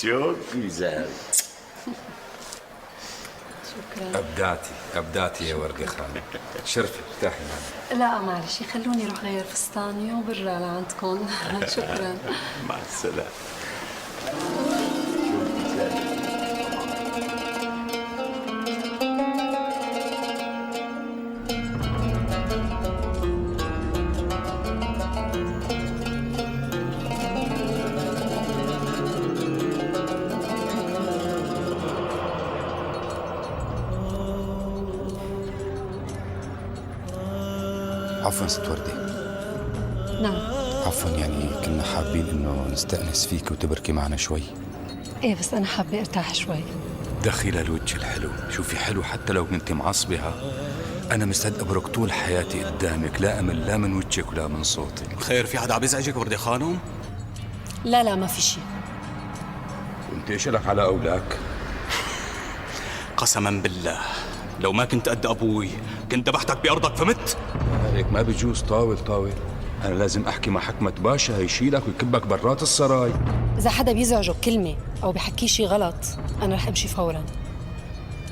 Çok güzel. شكرا. ابدعتي يا وردة خالد. شرفي ارتاحي معنا. لا معلش خلوني اروح غير فستاني وبرجع لعندكم. شكرا. مع السلامة. عفوا ست وردة. نعم. عفوا يعني كنا حابين انه نستأنس فيك وتبركي معنا شوي. ايه بس انا حابه ارتاح شوي. دخيل الوجه الحلو، شوفي حلو حتى لو كنت معصبها. أنا مستعد أبرك طول حياتي قدامك، لا أمل لا من وجهك ولا من صوتك. خير في حدا عم يزعجك وردة خانم؟ لا ما في شيء. وأنت إيش لك على أولاك؟ قسما بالله لو ما كنت قد أبوي كنت ذبحتك بأرضك، فهمت؟ هيك ما بيجوز. طاول أنا لازم أحكي مع حكمة باشا يشيلك ويكبك برات السراي. اذا حدا بيزعجه بكلمه او بحكي شيء غلط انا رح امشي فورا.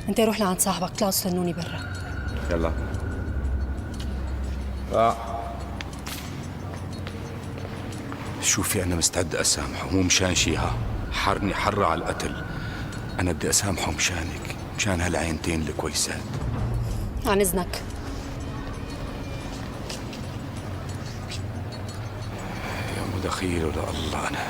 انت روح لعند صاحبك، طلعوا استنوني برا. يلا. شوفي أنا مستعد أسامحه، مو مشان شيها حرني حرة على القتل. أنا بدي أسامحه مشانك، مشان هالعينتين الكويسات. عن اذنك. يا مدخيل ولا الله أنا